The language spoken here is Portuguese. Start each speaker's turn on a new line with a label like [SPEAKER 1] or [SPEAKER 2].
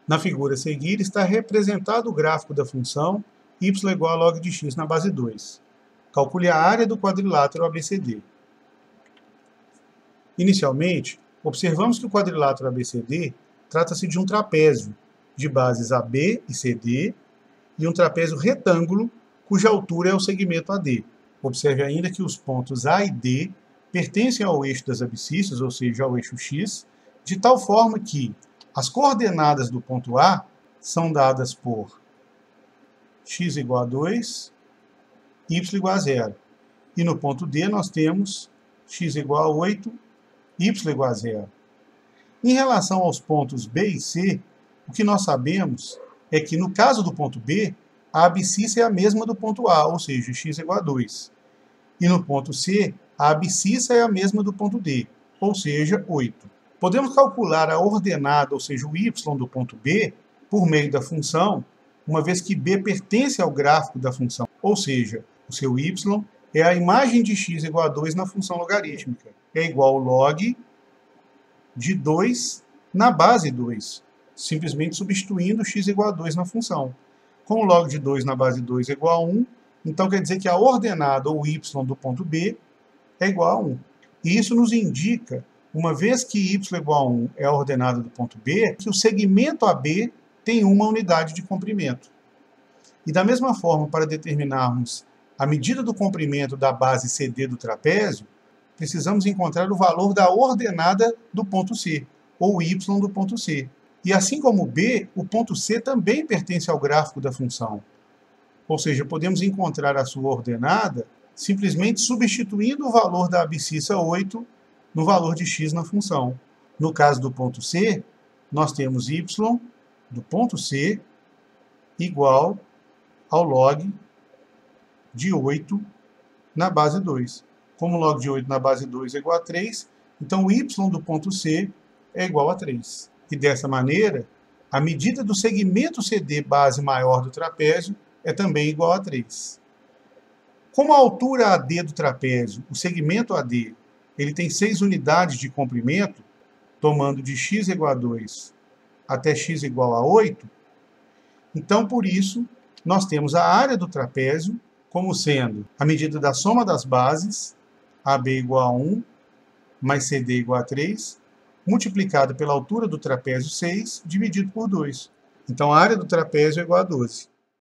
[SPEAKER 1] Na figura a seguir está representado o gráfico da função y igual a log de x na base 2. Calcule a área do quadrilátero ABCD. Inicialmente, observamos que o quadrilátero ABCD trata-se de um trapézio de bases AB e CD e um trapézio retângulo cuja altura é o segmento AD. Observe ainda que os pontos A e D pertencem ao eixo das abscissas, ou seja, ao eixo x, de tal forma que as coordenadas do ponto A são dadas por x igual a 2, y igual a 0. E no ponto D nós temos x igual a 8, y igual a 0. Em relação aos pontos B e C, o que nós sabemos é que, no caso do ponto B, a abscissa é a mesma do ponto A, ou seja, x igual a 2. E no ponto C, a abscissa é a mesma do ponto D, ou seja, 8. Podemos calcular a ordenada, ou seja, o y do ponto B, por meio da função, uma vez que B pertence ao gráfico da função, ou seja, o seu y é a imagem de x igual a 2 na função logarítmica. É igual ao log de 2 na base 2, simplesmente substituindo x igual a 2 na função. Com o log de 2 na base 2 é igual a 1, então quer dizer que a ordenada, ou y do ponto B, é igual a 1. E isso nos indica, uma vez que y igual a 1 é a ordenada do ponto B, que o segmento AB tem uma unidade de comprimento. E da mesma forma, para determinarmos a medida do comprimento da base CD do trapézio, precisamos encontrar o valor da ordenada do ponto C, ou y do ponto C. E assim como B, o ponto C também pertence ao gráfico da função. Ou seja, podemos encontrar a sua ordenada simplesmente substituindo o valor da abscissa 8 no valor de x na função. No caso do ponto C, nós temos y do ponto C igual ao log de 8 na base 2. Como o log de 8 na base 2 é igual a 3, então o y do ponto C é igual a 3. E dessa maneira, a medida do segmento CD base maior do trapézio é também igual a 3. Como a altura AD do trapézio, o segmento AD, ele tem 6 unidades de comprimento, tomando de x igual a 2 até x igual a 8, então, por isso, nós temos a área do trapézio como sendo a medida da soma das bases, AB igual a 1, mais CD igual a 3, multiplicado pela altura do trapézio 6, dividido por 2. Então, a área do trapézio é igual a 12.